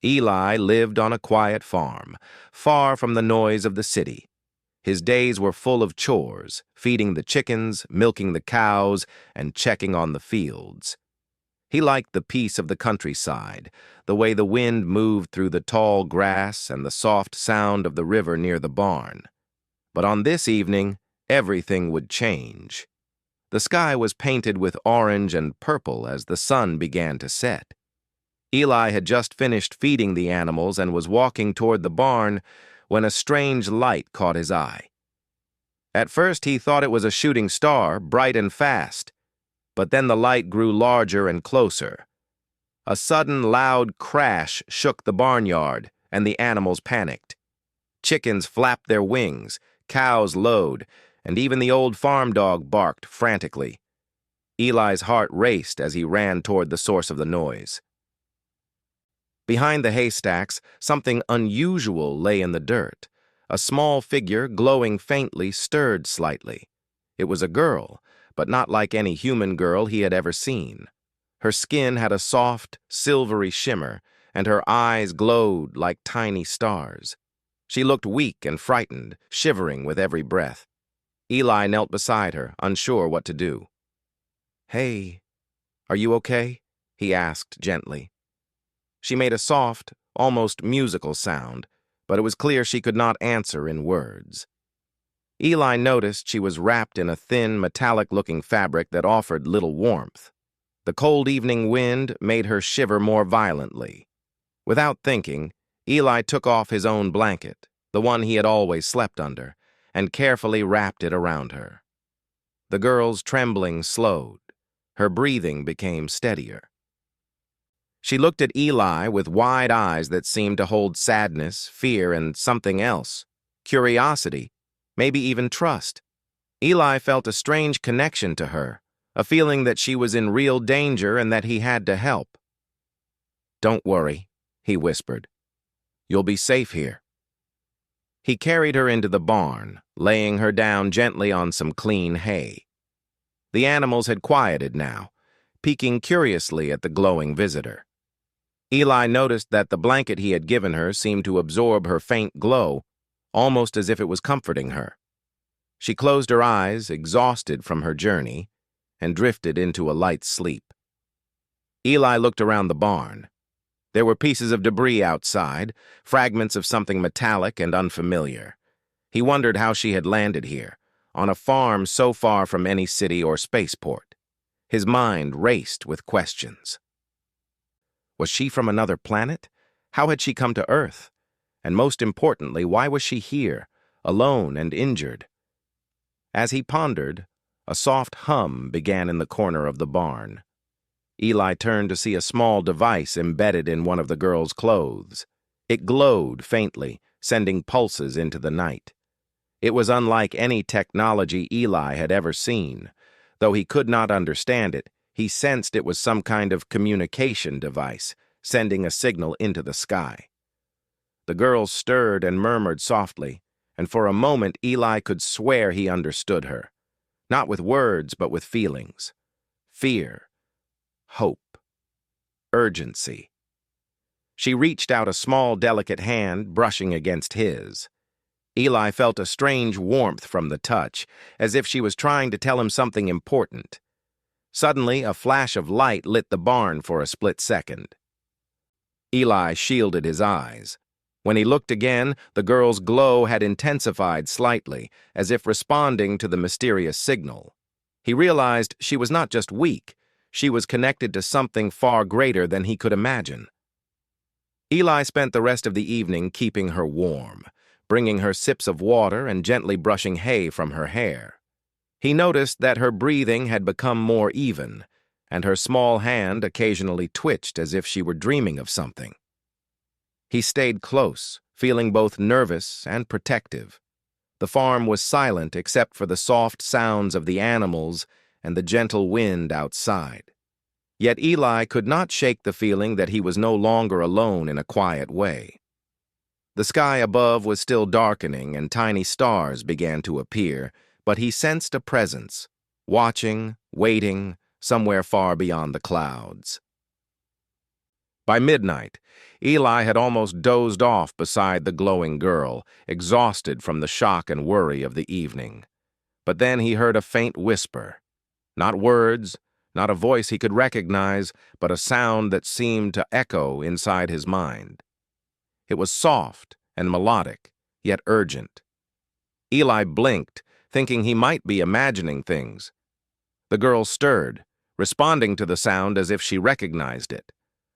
Eli lived on a quiet farm, far from the noise of the city. His days were full of chores, feeding the chickens, milking the cows, and checking on the fields. He liked the peace of the countryside, the way the wind moved through the tall grass and the soft sound of the river near the barn. But on this evening, everything would change. The sky was painted with orange and purple as the sun began to set. Eli had just finished feeding the animals and was walking toward the barn when a strange light caught his eye. At first he thought it was a shooting star, bright and fast, but then the light grew larger and closer. A sudden loud crash shook the barnyard, and the animals panicked. Chickens flapped their wings, cows lowed, and even the old farm dog barked frantically. Eli's heart raced as he ran toward the source of the noise. Behind the haystacks, something unusual lay in the dirt. A small figure, glowing faintly, stirred slightly. It was a girl, but not like any human girl he had ever seen. Her skin had a soft, silvery shimmer, and her eyes glowed like tiny stars. She looked weak and frightened, shivering with every breath. Eli knelt beside her, unsure what to do. "Hey, are you okay?" he asked gently. She made a soft, almost musical sound, but it was clear she could not answer in words. Eli noticed she was wrapped in a thin, metallic-looking fabric that offered little warmth. The cold evening wind made her shiver more violently. Without thinking, Eli took off his own blanket, the one he had always slept under, and carefully wrapped it around her. The girl's trembling slowed. Her breathing became steadier. She looked at Eli with wide eyes that seemed to hold sadness, fear, and something else, curiosity, maybe even trust. Eli felt a strange connection to her, a feeling that she was in real danger and that he had to help. "Don't worry," he whispered. "You'll be safe here." He carried her into the barn, laying her down gently on some clean hay. The animals had quieted now, peeking curiously at the glowing visitor. Eli noticed that the blanket he had given her seemed to absorb her faint glow, almost as if it was comforting her. She closed her eyes, exhausted from her journey, and drifted into a light sleep. Eli looked around the barn. There were pieces of debris outside, fragments of something metallic and unfamiliar. He wondered how she had landed here, on a farm so far from any city or spaceport. His mind raced with questions. Was she from another planet? How had she come to Earth? And most importantly, why was she here, alone and injured? As he pondered, a soft hum began in the corner of the barn. Eli turned to see a small device embedded in one of the girl's clothes. It glowed faintly, sending pulses into the night. It was unlike any technology Eli had ever seen. Though he could not understand it, he sensed it was some kind of communication device, sending a signal into the sky. The girl stirred and murmured softly, and for a moment Eli could swear he understood her. Not with words, but with feelings. Fear, hope, urgency. She reached out a small, delicate hand, brushing against his. Eli felt a strange warmth from the touch, as if she was trying to tell him something important. Suddenly, a flash of light lit the barn for a split second. Eli shielded his eyes. When he looked again, the girl's glow had intensified slightly, as if responding to the mysterious signal. He realized she was not just weak, she was connected to something far greater than he could imagine. Eli spent the rest of the evening keeping her warm, bringing her sips of water and gently brushing hay from her hair. He noticed that her breathing had become more even, and her small hand occasionally twitched as if she were dreaming of something. He stayed close, feeling both nervous and protective. The farm was silent except for the soft sounds of the animals and the gentle wind outside. Yet Eli could not shake the feeling that he was no longer alone in a quiet way. The sky above was still darkening and tiny stars began to appear, but he sensed a presence, watching, waiting, somewhere far beyond the clouds. By midnight, Eli had almost dozed off beside the glowing girl, exhausted from the shock and worry of the evening. But then he heard a faint whisper. Not words, not a voice he could recognize, but a sound that seemed to echo inside his mind. It was soft and melodic, yet urgent. Eli blinked, thinking he might be imagining things. The girl stirred, responding to the sound as if she recognized it.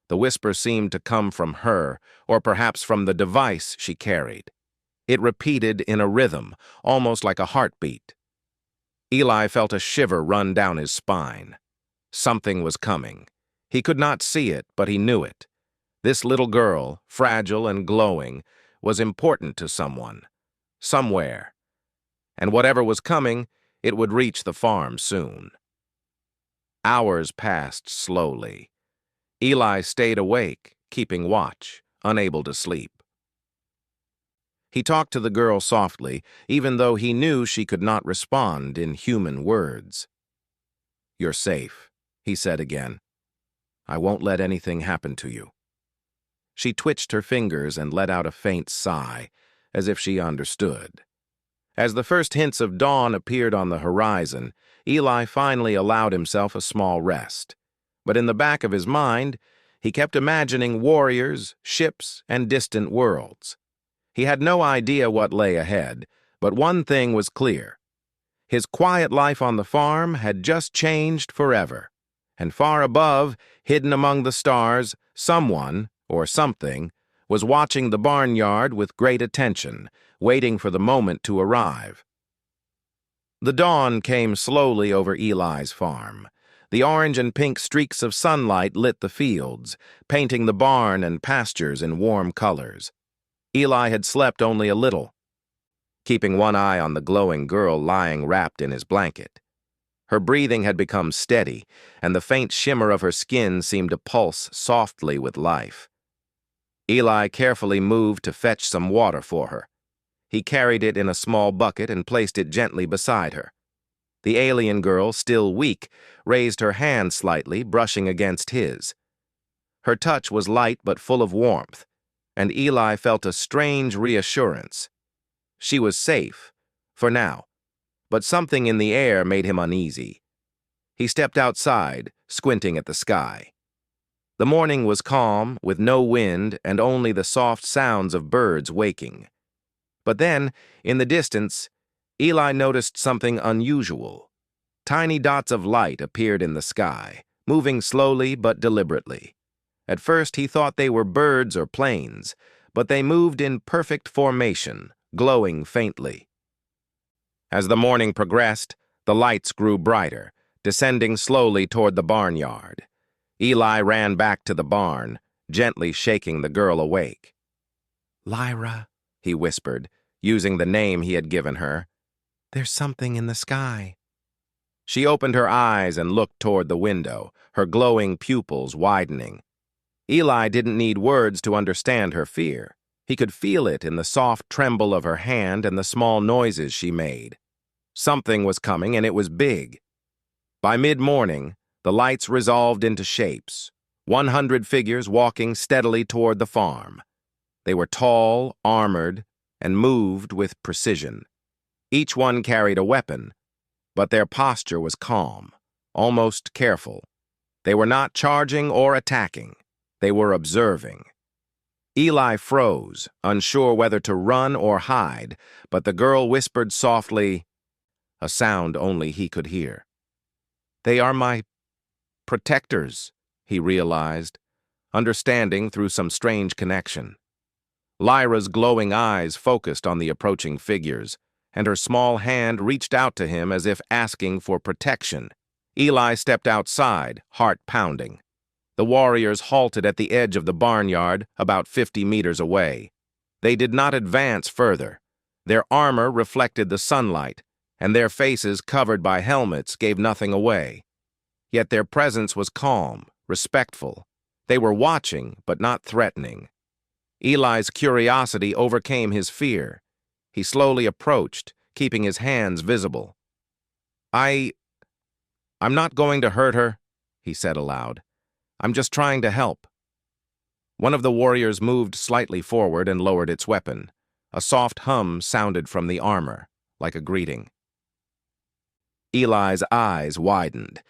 The whisper seemed to come from her, or perhaps from the device she carried. It repeated in a rhythm, almost like a heartbeat. Eli felt a shiver run down his spine. Something was coming. He could not see it, but he knew it. This little girl, fragile and glowing, was important to someone, somewhere. And whatever was coming, it would reach the farm soon. Hours passed slowly. Eli stayed awake, keeping watch, unable to sleep. He talked to the girl softly, even though he knew she could not respond in human words. "You're safe," he said again. "I won't let anything happen to you." She twitched her fingers and let out a faint sigh, as if she understood. As the first hints of dawn appeared on the horizon, Eli finally allowed himself a small rest. But in the back of his mind, he kept imagining warriors, ships, and distant worlds. He had no idea what lay ahead, but one thing was clear. His quiet life on the farm had just changed forever. And far above, hidden among the stars, someone, or something, was watching the barnyard with great attention, waiting for the moment to arrive. The dawn came slowly over Eli's farm. The orange and pink streaks of sunlight lit the fields, painting the barn and pastures in warm colors. Eli had slept only a little, keeping one eye on the glowing girl lying wrapped in his blanket. Her breathing had become steady, and the faint shimmer of her skin seemed to pulse softly with life. Eli carefully moved to fetch some water for her. He carried it in a small bucket and placed it gently beside her. The alien girl, still weak, raised her hand slightly, brushing against his. Her touch was light but full of warmth, and Eli felt a strange reassurance. She was safe, for now, but something in the air made him uneasy. He stepped outside, squinting at the sky. The morning was calm, with no wind and only the soft sounds of birds waking. But then, in the distance, Eli noticed something unusual. Tiny dots of light appeared in the sky, moving slowly but deliberately. At first he thought they were birds or planes, but they moved in perfect formation, glowing faintly. As the morning progressed, the lights grew brighter, descending slowly toward the barnyard. Eli ran back to the barn, gently shaking the girl awake. "Lyra," he whispered, using the name he had given her. "There's something in the sky." She opened her eyes and looked toward the window, her glowing pupils widening. Eli didn't need words to understand her fear. He could feel it in the soft tremble of her hand and the small noises she made. Something was coming, and it was big. By mid-morning, the lights resolved into shapes, 100 figures walking steadily toward the farm. They were tall, armored, and moved with precision. Each one carried a weapon, but their posture was calm, almost careful. They were not charging or attacking. They were observing. Eli froze, unsure whether to run or hide, but the girl whispered softly, a sound only he could hear. "They are my protectors," he realized, understanding through some strange connection. Lyra's glowing eyes focused on the approaching figures, and her small hand reached out to him as if asking for protection. Eli stepped outside, heart pounding. The warriors halted at the edge of the barnyard, about 50 meters away. They did not advance further. Their armor reflected the sunlight, and their faces covered by helmets gave nothing away. Yet their presence was calm, respectful. They were watching, but not threatening. Eli's curiosity overcame his fear. He slowly approached, keeping his hands visible. I'm not going to hurt her," he said aloud. "I'm just trying to help." One of the warriors moved slightly forward and lowered its weapon. A soft hum sounded from the armor, like a greeting. Eli's eyes widened.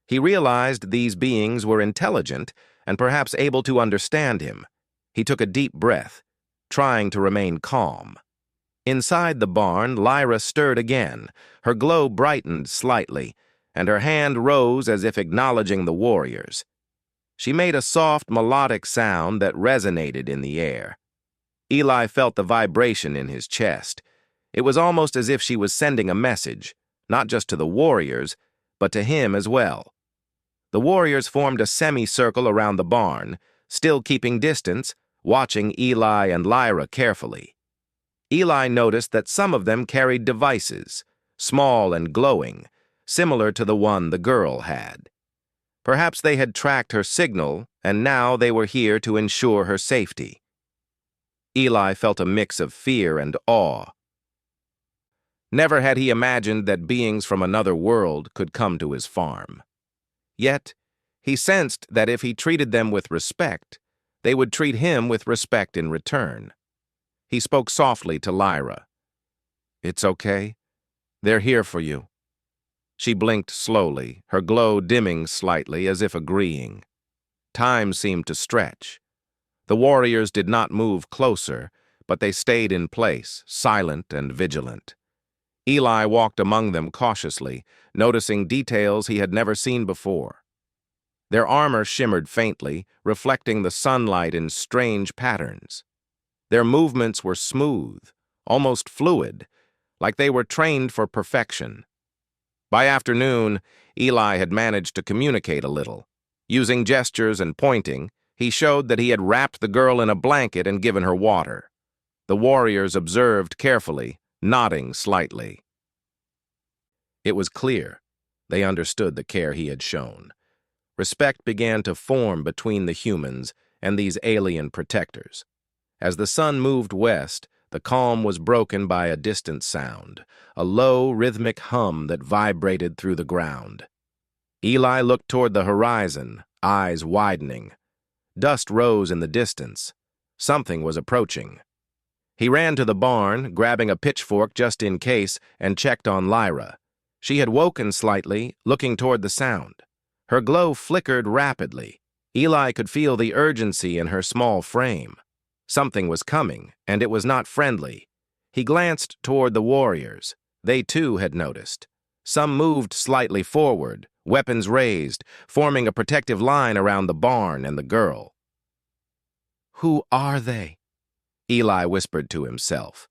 He realized these beings were intelligent and perhaps able to understand him. He took a deep breath, trying to remain calm. Inside the barn, Lyra stirred again. Her glow brightened slightly, and her hand rose as if acknowledging the warriors. She made a soft, melodic sound that resonated in the air. Eli felt the vibration in his chest. It was almost as if she was sending a message, not just to the warriors, but to him as well. The warriors formed a semicircle around the barn, still keeping distance, watching Eli and Lyra carefully. Eli noticed that some of them carried devices, small and glowing, similar to the one the girl had. Perhaps they had tracked her signal, and now they were here to ensure her safety. Eli felt a mix of fear and awe. Never had he imagined that beings from another world could come to his farm. Yet, he sensed that if he treated them with respect, they would treat him with respect in return. He spoke softly to Lyra. "It's okay. They're here for you." She blinked slowly, her glow dimming slightly as if agreeing. Time seemed to stretch. The warriors did not move closer, but they stayed in place, silent and vigilant. Eli walked among them cautiously, noticing details he had never seen before. Their armor shimmered faintly, reflecting the sunlight in strange patterns. Their movements were smooth, almost fluid, like they were trained for perfection. By afternoon, Eli had managed to communicate a little. Using gestures and pointing, he showed that he had wrapped the girl in a blanket and given her water. The warriors observed carefully, nodding slightly. It was clear. They understood the care he had shown. Respect began to form between the humans and these alien protectors. As the sun moved west, the calm was broken by a distant sound, a low, rhythmic hum that vibrated through the ground. Eli looked toward the horizon, eyes widening. Dust rose in the distance. Something was approaching. He ran to the barn, grabbing a pitchfork just in case, and checked on Lyra. She had woken slightly, looking toward the sound. Her glow flickered rapidly. Eli could feel the urgency in her small frame. Something was coming, and it was not friendly. He glanced toward the warriors. They too had noticed. Some moved slightly forward, weapons raised, forming a protective line around the barn and the girl. "Who are they?" Eli whispered to himself.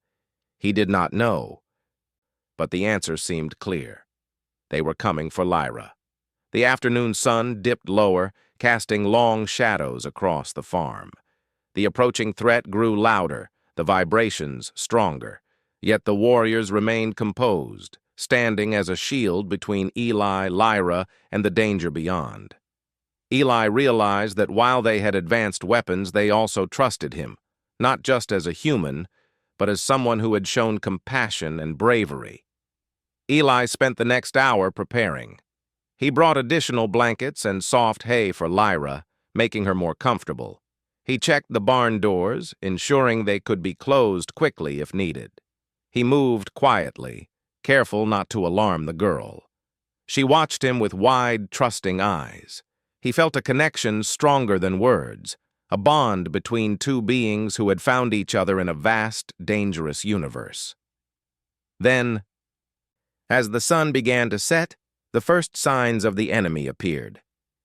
He did not know, but the answer seemed clear. They were coming for Lyra. The afternoon sun dipped lower, casting long shadows across the farm. The approaching threat grew louder, the vibrations stronger, yet the warriors remained composed, standing as a shield between Eli, Lyra, and the danger beyond. Eli realized that while they had advanced weapons, they also trusted him, not just as a human, but as someone who had shown compassion and bravery. Eli spent the next hour preparing. He brought additional blankets and soft hay for Lyra, making her more comfortable. He checked the barn doors, ensuring they could be closed quickly if needed. He moved quietly, careful not to alarm the girl. She watched him with wide, trusting eyes. He felt a connection stronger than words, a bond between two beings who had found each other in a vast, dangerous universe. Then, as the sun began to set, the first signs of the enemy appeared.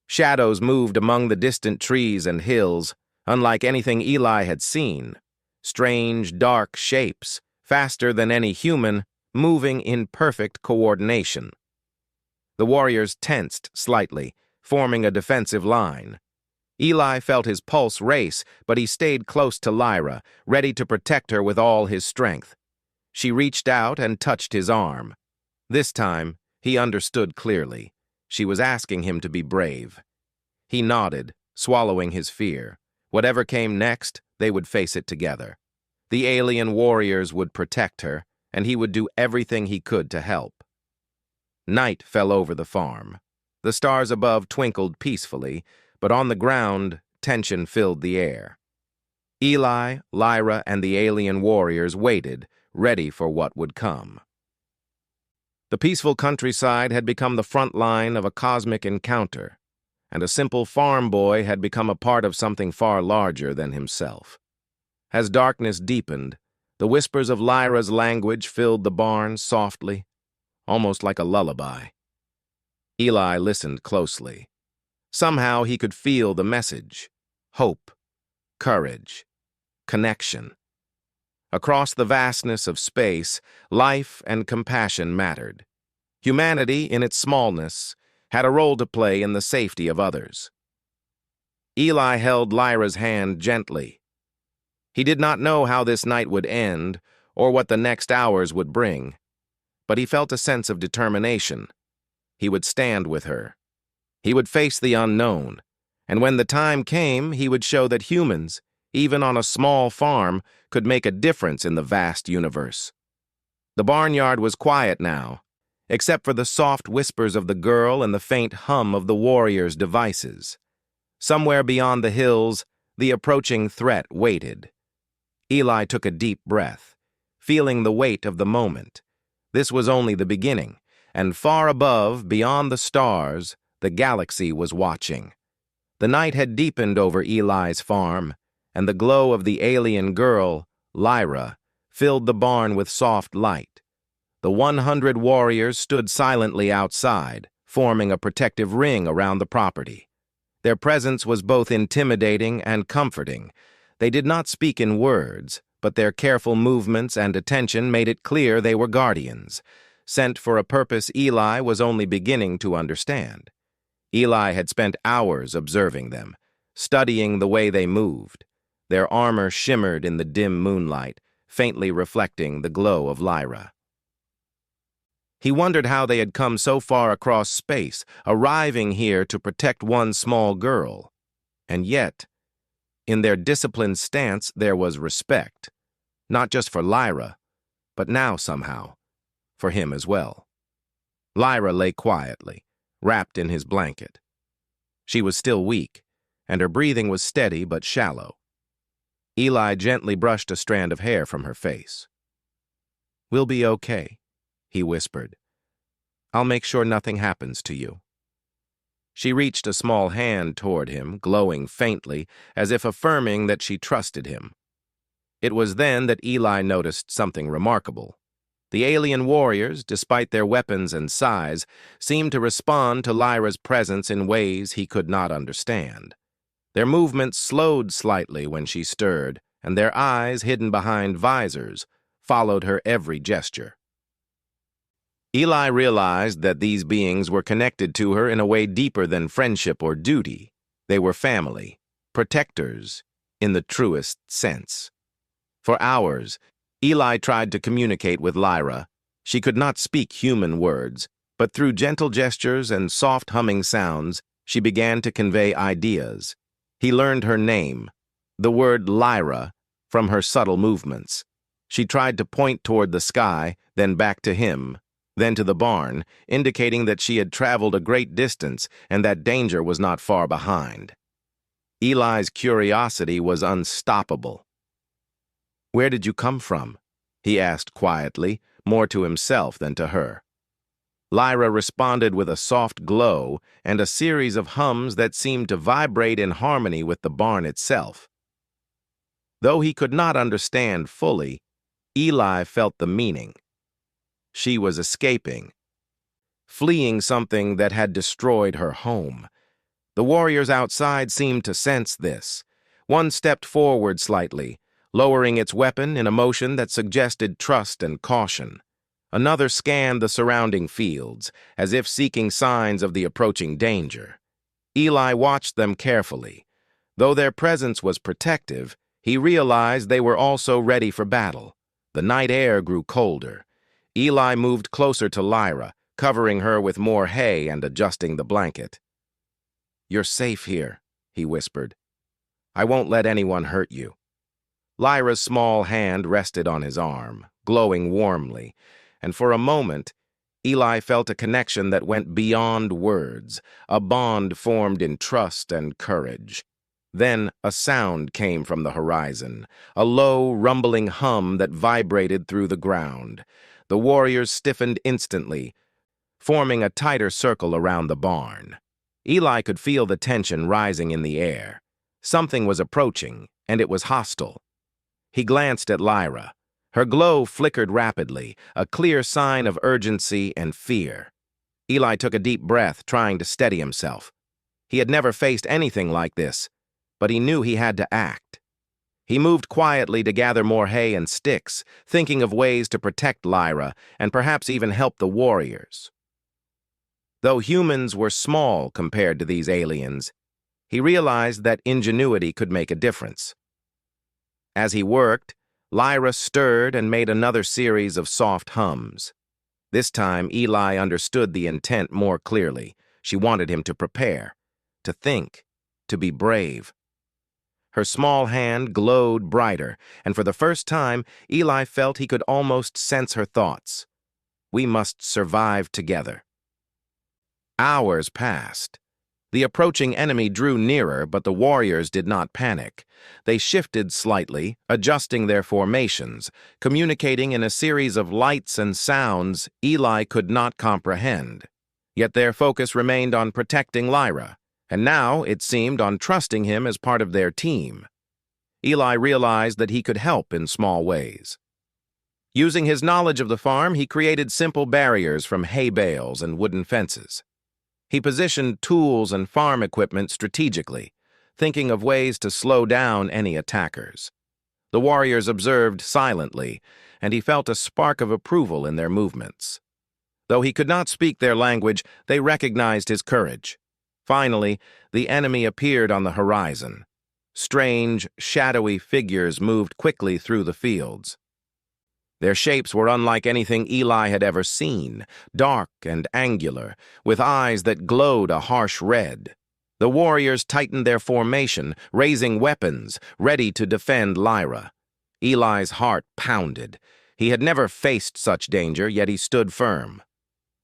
Shadows moved among the distant trees and hills, unlike anything Eli had seen. Strange, dark shapes, faster than any human, moving in perfect coordination. The warriors tensed slightly, forming a defensive line. Eli felt his pulse race, but he stayed close to Lyra, ready to protect her with all his strength. She reached out and touched his arm. This time, he understood clearly. She was asking him to be brave. He nodded, swallowing his fear. Whatever came next, they would face it together. The alien warriors would protect her, and he would do everything he could to help. Night fell over the farm. The stars above twinkled peacefully, but on the ground, tension filled the air. Eli, Lyra, and the alien warriors waited, ready for what would come. The peaceful countryside had become the front line of a cosmic encounter, and a simple farm boy had become a part of something far larger than himself. As darkness deepened, the whispers of Lyra's language filled the barn softly, almost like a lullaby. Eli listened closely. Somehow he could feel the message: hope, courage, connection. Across the vastness of space, life and compassion mattered. Humanity, in its smallness, had a role to play in the safety of others. Eli held Lyra's hand gently. He did not know how this night would end or what the next hours would bring, but he felt a sense of determination. He would stand with her. He would face the unknown, and when the time came, he would show that humans, even on a small farm, could make a difference in the vast universe. The barnyard was quiet now, except for the soft whispers of the girl and the faint hum of the warriors' devices. Somewhere beyond the hills, the approaching threat waited. Eli took a deep breath, feeling the weight of the moment. This was only the beginning, and far above, beyond the stars, the galaxy was watching. The night had deepened over Eli's farm, and the glow of the alien girl, Lyra, filled the barn with soft light. The 100 warriors stood silently outside, forming a protective ring around the property. Their presence was both intimidating and comforting. They did not speak in words, but their careful movements and attention made it clear they were guardians, sent for a purpose Eli was only beginning to understand. Eli had spent hours observing them, studying the way they moved. Their armor shimmered in the dim moonlight, faintly reflecting the glow of Lyra. He wondered how they had come so far across space, arriving here to protect one small girl. And yet, in their disciplined stance, there was respect, not just for Lyra, but now somehow, for him as well. Lyra lay quietly, wrapped in his blanket. She was still weak, and her breathing was steady but shallow. Eli gently brushed a strand of hair from her face. "We'll be okay," he whispered. "I'll make sure nothing happens to you." She reached a small hand toward him, glowing faintly, as if affirming that she trusted him. It was then that Eli noticed something remarkable. The alien warriors, despite their weapons and size, seemed to respond to Lyra's presence in ways he could not understand. Their movements slowed slightly when she stirred, and their eyes, hidden behind visors, followed her every gesture. Eli realized that these beings were connected to her in a way deeper than friendship or duty. They were family, protectors, in the truest sense. For hours, Eli tried to communicate with Lyra. She could not speak human words, but through gentle gestures and soft humming sounds, she began to convey ideas. He learned her name, the word Lyra, from her subtle movements. She tried to point toward the sky, then back to him, then to the barn, indicating that she had traveled a great distance and that danger was not far behind. Eli's curiosity was unstoppable. "Where did you come from?" he asked quietly, more to himself than to her. Lyra responded with a soft glow and a series of hums that seemed to vibrate in harmony with the barn itself. Though he could not understand fully, Eli felt the meaning. She was escaping, fleeing something that had destroyed her home. The warriors outside seemed to sense this. One stepped forward slightly, lowering its weapon in a motion that suggested trust and caution. Another scanned the surrounding fields, as if seeking signs of the approaching danger. Eli watched them carefully. Though their presence was protective, he realized they were also ready for battle. The night air grew colder. Eli moved closer to Lyra, covering her with more hay and adjusting the blanket. "You're safe here," he whispered. "I won't let anyone hurt you." Lyra's small hand rested on his arm, glowing warmly, and for a moment, Eli felt a connection that went beyond words, a bond formed in trust and courage. Then a sound came from the horizon, a low, rumbling hum that vibrated through the ground. The warriors stiffened instantly, forming a tighter circle around the barn. Eli could feel the tension rising in the air. Something was approaching, and it was hostile. He glanced at Lyra. Her glow flickered rapidly, a clear sign of urgency and fear. Eli took a deep breath, trying to steady himself. He had never faced anything like this, but he knew he had to act. He moved quietly to gather more hay and sticks, thinking of ways to protect Lyra and perhaps even help the warriors. Though humans were small compared to these aliens, he realized that ingenuity could make a difference. As he worked, Lyra stirred and made another series of soft hums. This time, Eli understood the intent more clearly. She wanted him to prepare, to think, to be brave. Her small hand glowed brighter, and for the first time, Eli felt he could almost sense her thoughts. We must survive together. Hours passed. The approaching enemy drew nearer, but the warriors did not panic. They shifted slightly, adjusting their formations, communicating in a series of lights and sounds Eli could not comprehend. Yet their focus remained on protecting Lyra, and now it seemed on trusting him as part of their team. Eli realized that he could help in small ways. Using his knowledge of the farm, he created simple barriers from hay bales and wooden fences. He positioned tools and farm equipment strategically, thinking of ways to slow down any attackers. The warriors observed silently, and he felt a spark of approval in their movements. Though he could not speak their language, they recognized his courage. Finally, the enemy appeared on the horizon. Strange, shadowy figures moved quickly through the fields. Their shapes were unlike anything Eli had ever seen, dark and angular, with eyes that glowed a harsh red. The warriors tightened their formation, raising weapons, ready to defend Lyra. Eli's heart pounded. He had never faced such danger, yet he stood firm.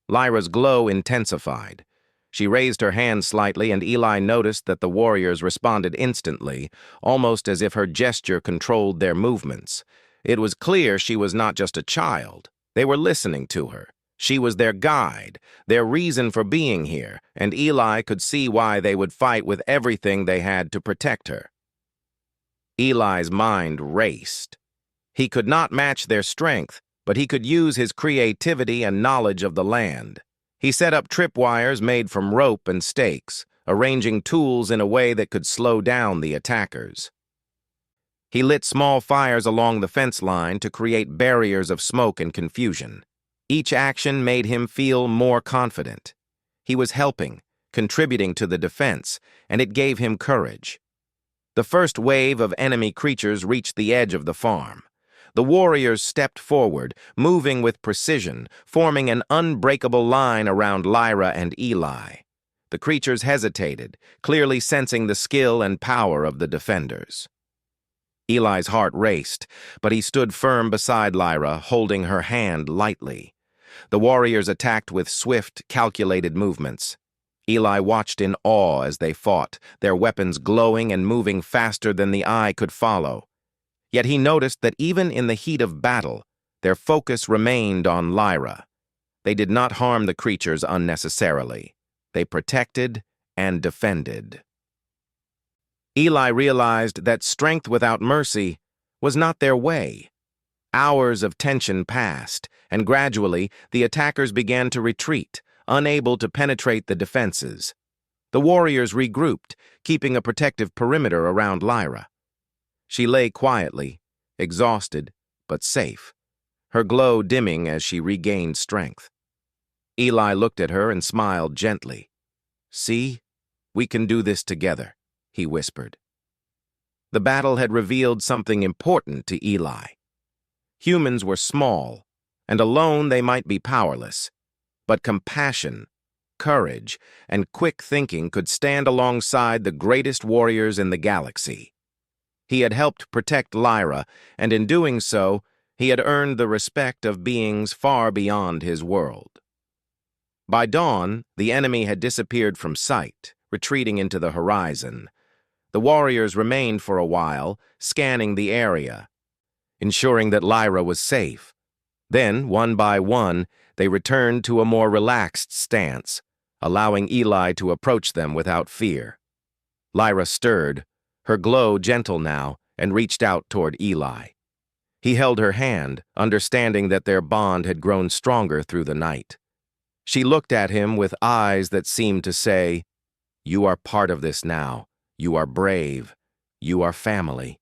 Lyra's glow intensified. She raised her hand slightly, and Eli noticed that the warriors responded instantly, almost as if her gesture controlled their movements. It was clear she was not just a child. They were listening to her. She was their guide, their reason for being here, and Eli could see why they would fight with everything they had to protect her. Eli's mind raced. He could not match their strength, but he could use his creativity and knowledge of the land. He set up tripwires made from rope and stakes, arranging tools in a way that could slow down the attackers. He lit small fires along the fence line to create barriers of smoke and confusion. Each action made him feel more confident. He was helping, contributing to the defense, and it gave him courage. The first wave of enemy creatures reached the edge of the farm. The warriors stepped forward, moving with precision, forming an unbreakable line around Lyra and Eli. The creatures hesitated, clearly sensing the skill and power of the defenders. Eli's heart raced, but he stood firm beside Lyra, holding her hand lightly. The warriors attacked with swift, calculated movements. Eli watched in awe as they fought, their weapons glowing and moving faster than the eye could follow. Yet he noticed that even in the heat of battle, their focus remained on Lyra. They did not harm the creatures unnecessarily. They protected and defended. Eli realized that strength without mercy was not their way. Hours of tension passed, and gradually the attackers began to retreat, unable to penetrate the defenses. The warriors regrouped, keeping a protective perimeter around Lyra. She lay quietly, exhausted but safe, her glow dimming as she regained strength. Eli looked at her and smiled gently. "See, we can do this together," he whispered. The battle had revealed something important to Eli. Humans were small, and alone they might be powerless. But compassion, courage, and quick thinking could stand alongside the greatest warriors in the galaxy. He had helped protect Lyra, and in doing so, he had earned the respect of beings far beyond his world. By dawn, the enemy had disappeared from sight, retreating into the horizon. The warriors remained for a while, scanning the area, ensuring that Lyra was safe. Then, one by one, they returned to a more relaxed stance, allowing Eli to approach them without fear. Lyra stirred, her glow gentle now, and reached out toward Eli. He held her hand, understanding that their bond had grown stronger through the night. She looked at him with eyes that seemed to say, "You are part of this now. You are brave. You are family."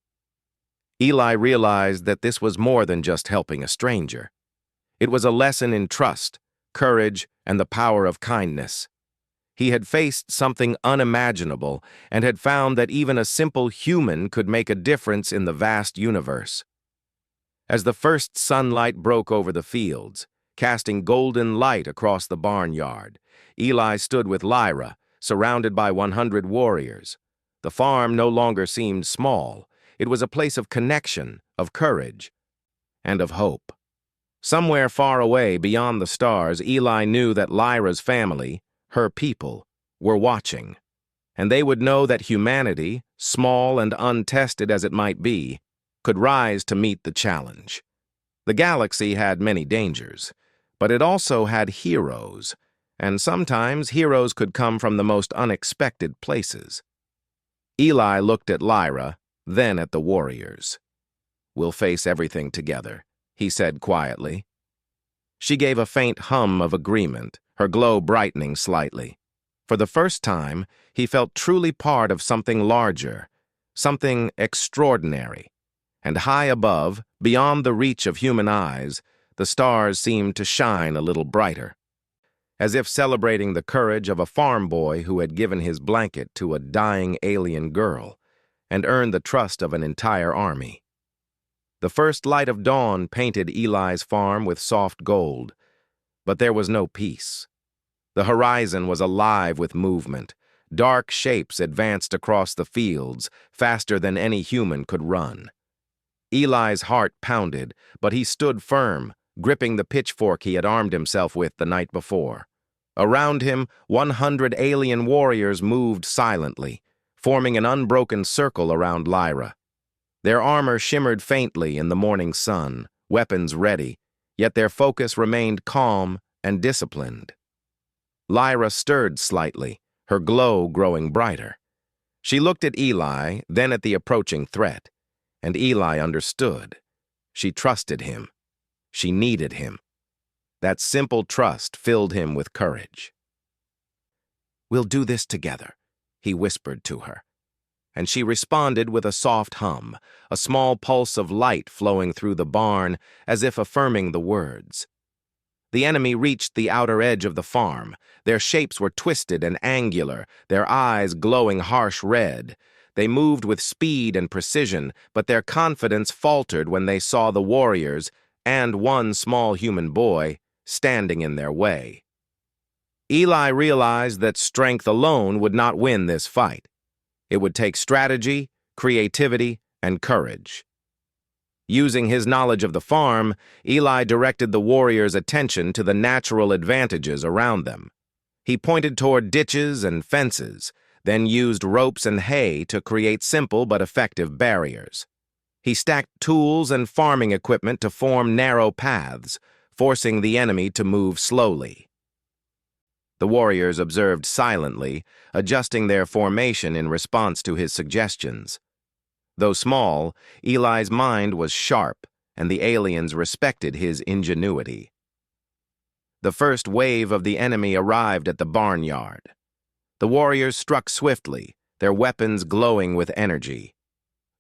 Eli realized that this was more than just helping a stranger. It was a lesson in trust, courage, and the power of kindness. He had faced something unimaginable and had found that even a simple human could make a difference in the vast universe. As the first sunlight broke over the fields, casting golden light across the barnyard, Eli stood with Lyra, surrounded by 100 warriors. The farm no longer seemed small. It was a place of connection, of courage, and of hope. Somewhere far away beyond the stars, Eli knew that Lyra's family, her people, were watching, and they would know that humanity, small and untested as it might be, could rise to meet the challenge. The galaxy had many dangers, but it also had heroes, and sometimes heroes could come from the most unexpected places. Eli looked at Lyra, then at the warriors. "We'll face everything together," he said quietly. She gave a faint hum of agreement, her glow brightening slightly. For the first time, he felt truly part of something larger, something extraordinary. And high above, beyond the reach of human eyes, the stars seemed to shine a little brighter, as if celebrating the courage of a farm boy who had given his blanket to a dying alien girl and earned the trust of an entire army. The first light of dawn painted Eli's farm with soft gold, but there was no peace. The horizon was alive with movement. Dark shapes advanced across the fields, faster than any human could run. Eli's heart pounded, but he stood firm, gripping the pitchfork he had armed himself with the night before. Around him, 100 alien warriors moved silently, forming an unbroken circle around Lyra. Their armor shimmered faintly in the morning sun, weapons ready, yet their focus remained calm and disciplined. Lyra stirred slightly, her glow growing brighter. She looked at Eli, then at the approaching threat, and Eli understood. She trusted him. She needed him. That simple trust filled him with courage. "We'll do this together," he whispered to her. And she responded with a soft hum, a small pulse of light flowing through the barn as if affirming the words. The enemy reached the outer edge of the farm. Their shapes were twisted and angular, their eyes glowing harsh red. They moved with speed and precision, but their confidence faltered when they saw the warriors, and one small human boy, standing in their way. Eli realized that strength alone would not win this fight. It would take strategy, creativity, and courage. Using his knowledge of the farm, Eli directed the warriors' attention to the natural advantages around them. He pointed toward ditches and fences, then used ropes and hay to create simple but effective barriers. He stacked tools and farming equipment to form narrow paths, forcing the enemy to move slowly. The warriors observed silently, adjusting their formation in response to his suggestions. Though small, Eli's mind was sharp, and the aliens respected his ingenuity. The first wave of the enemy arrived at the barnyard. The warriors struck swiftly, their weapons glowing with energy.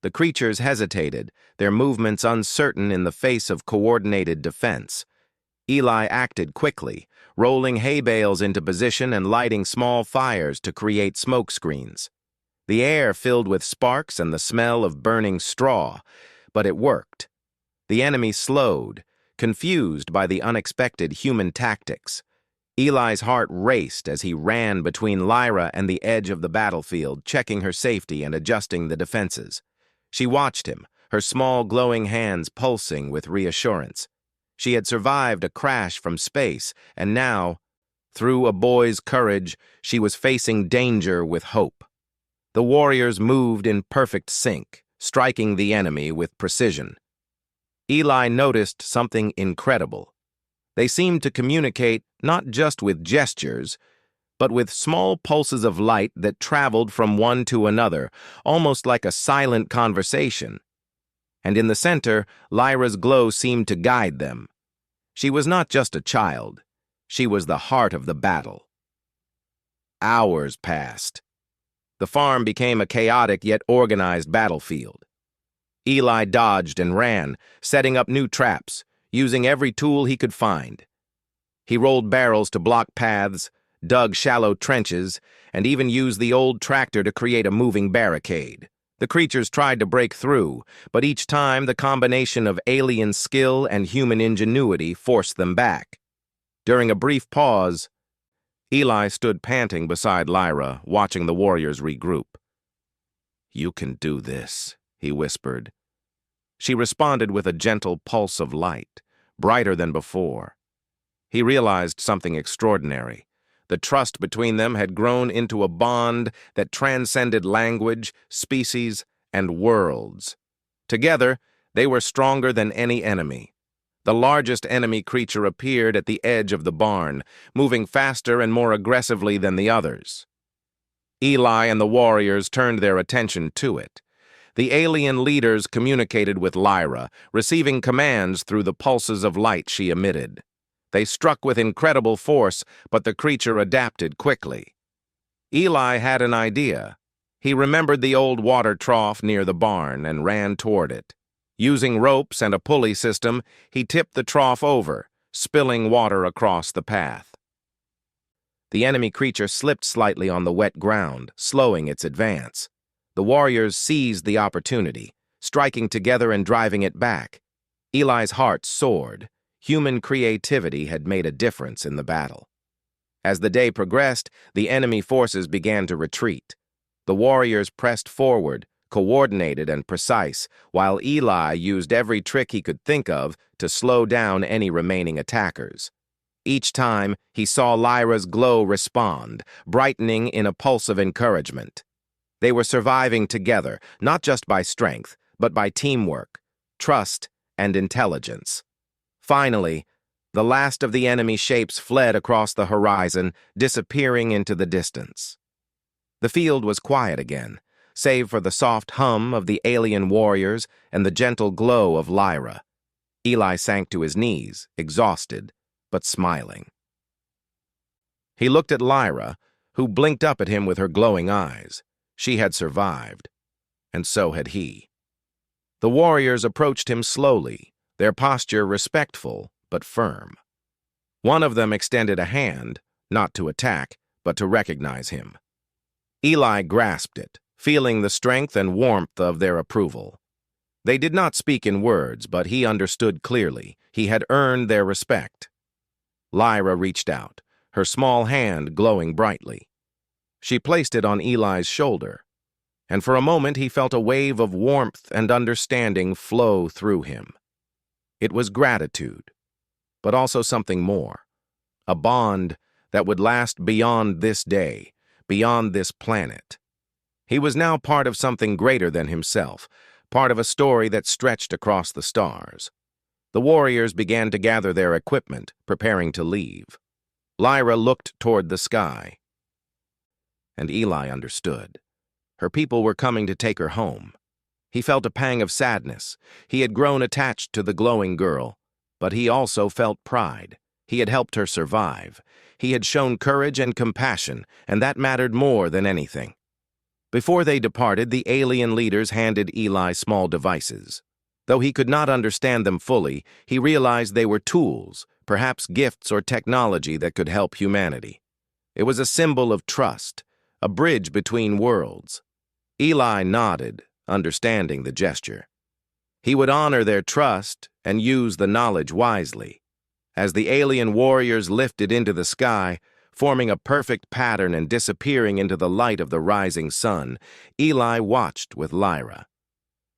The creatures hesitated, their movements uncertain in the face of coordinated defense. Eli acted quickly, rolling hay bales into position and lighting small fires to create smoke screens. The air filled with sparks and the smell of burning straw, but it worked. The enemy slowed, confused by the unexpected human tactics. Eli's heart raced as he ran between Lyra and the edge of the battlefield, checking her safety and adjusting the defenses. She watched him, her small glowing hands pulsing with reassurance. She had survived a crash from space, and now, through a boy's courage, she was facing danger with hope. The warriors moved in perfect sync, striking the enemy with precision. Eli noticed something incredible. They seemed to communicate not just with gestures, but with small pulses of light that traveled from one to another, almost like a silent conversation. And in the center, Lyra's glow seemed to guide them. She was not just a child. She was the heart of the battle. Hours passed. The farm became a chaotic yet organized battlefield. Eli dodged and ran, setting up new traps, using every tool he could find. He rolled barrels to block paths, dug shallow trenches, and even used the old tractor to create a moving barricade. The creatures tried to break through, but each time the combination of alien skill and human ingenuity forced them back. During a brief pause, Eli stood panting beside Lyra, watching the warriors regroup. "You can do this," he whispered. She responded with a gentle pulse of light, brighter than before. He realized something extraordinary. The trust between them had grown into a bond that transcended language, species, and worlds. Together, they were stronger than any enemy. The largest enemy creature appeared at the edge of the barn, moving faster and more aggressively than the others. Eli and the warriors turned their attention to it. The alien leaders communicated with Lyra, receiving commands through the pulses of light she emitted. They struck with incredible force, but the creature adapted quickly. Eli had an idea. He remembered the old water trough near the barn and ran toward it. Using ropes and a pulley system, he tipped the trough over, spilling water across the path. The enemy creature slipped slightly on the wet ground, slowing its advance. The warriors seized the opportunity, striking together and driving it back. Eli's heart soared. Human creativity had made a difference in the battle. As the day progressed, the enemy forces began to retreat. The warriors pressed forward, coordinated and precise, while Eli used every trick he could think of to slow down any remaining attackers. Each time, he saw Lyra's glow respond, brightening in a pulse of encouragement. They were surviving together, not just by strength, but by teamwork, trust, and intelligence. Finally, the last of the enemy shapes fled across the horizon, disappearing into the distance. The field was quiet again, save for the soft hum of the alien warriors and the gentle glow of Lyra. Eli sank to his knees, exhausted, but smiling. He looked at Lyra, who blinked up at him with her glowing eyes. She had survived, and so had he. The warriors approached him slowly, their posture respectful but firm. One of them extended a hand, not to attack, but to recognize him. Eli grasped it, feeling the strength and warmth of their approval. They did not speak in words, but he understood clearly. He had earned their respect. Lyra reached out, her small hand glowing brightly. She placed it on Eli's shoulder, and for a moment he felt a wave of warmth and understanding flow through him. It was gratitude, but also something more, a bond that would last beyond this day, beyond this planet. He was now part of something greater than himself, part of a story that stretched across the stars. The warriors began to gather their equipment, preparing to leave. Lyra looked toward the sky, and Eli understood. Her people were coming to take her home. He felt a pang of sadness. He had grown attached to the glowing girl, but he also felt pride. He had helped her survive. He had shown courage and compassion, and that mattered more than anything. Before they departed, the alien leaders handed Eli small devices. Though he could not understand them fully, he realized they were tools, perhaps gifts or technology that could help humanity. It was a symbol of trust, a bridge between worlds. Eli nodded, understanding the gesture. He would honor their trust and use the knowledge wisely. As the alien warriors lifted into the sky, forming a perfect pattern and disappearing into the light of the rising sun, Eli watched with Lyra.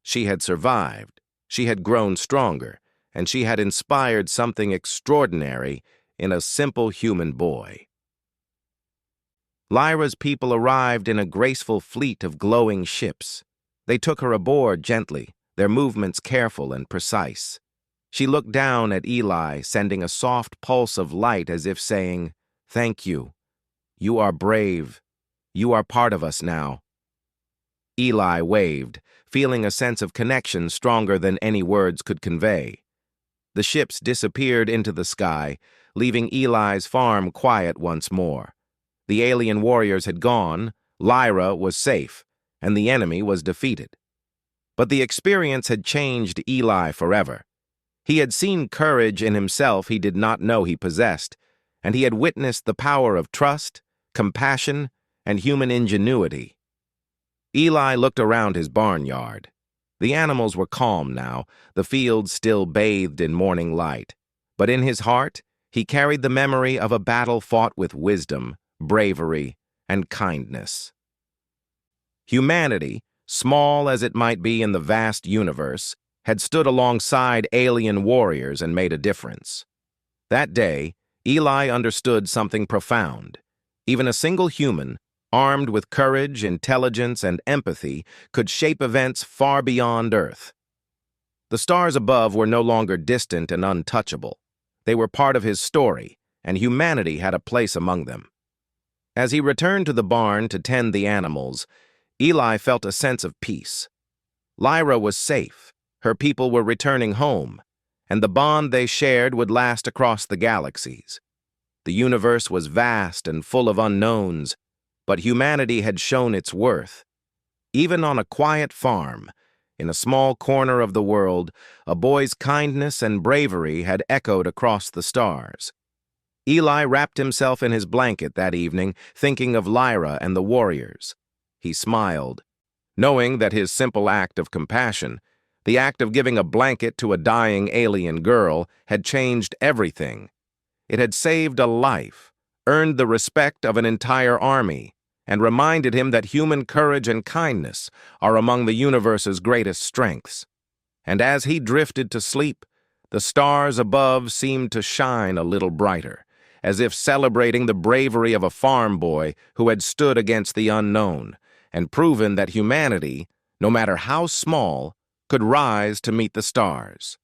She had survived, she had grown stronger, and she had inspired something extraordinary in a simple human boy. Lyra's people arrived in a graceful fleet of glowing ships. They took her aboard gently, their movements careful and precise. She looked down at Eli, sending a soft pulse of light as if saying, "Thank you. You are brave. You are part of us now." Eli waved, feeling a sense of connection stronger than any words could convey. The ships disappeared into the sky, leaving Eli's farm quiet once more. The alien warriors had gone, Lyra was safe, and the enemy was defeated. But the experience had changed Eli forever. He had seen courage in himself he did not know he possessed, and he had witnessed the power of trust, compassion, and human ingenuity. Eli looked around his barnyard. The animals were calm now, the fields still bathed in morning light. But in his heart, he carried the memory of a battle fought with wisdom, bravery, and kindness. Humanity, small as it might be in the vast universe, had stood alongside alien warriors and made a difference. That day, Eli understood something profound. Even a single human, armed with courage, intelligence, and empathy, could shape events far beyond Earth. The stars above were no longer distant and untouchable. They were part of his story, and humanity had a place among them. As he returned to the barn to tend the animals, Eli felt a sense of peace. Lyra was safe, her people were returning home, and the bond they shared would last across the galaxies. The universe was vast and full of unknowns, but humanity had shown its worth. Even on a quiet farm, in a small corner of the world, a boy's kindness and bravery had echoed across the stars. Eli wrapped himself in his blanket that evening, thinking of Lyra and the warriors. He smiled, knowing that his simple act of compassion, the act of giving a blanket to a dying alien girl, had changed everything. It had saved a life, earned the respect of an entire army, and reminded him that human courage and kindness are among the universe's greatest strengths. And as he drifted to sleep, the stars above seemed to shine a little brighter, as if celebrating the bravery of a farm boy who had stood against the unknown and proven that humanity, no matter how small, could rise to meet the stars.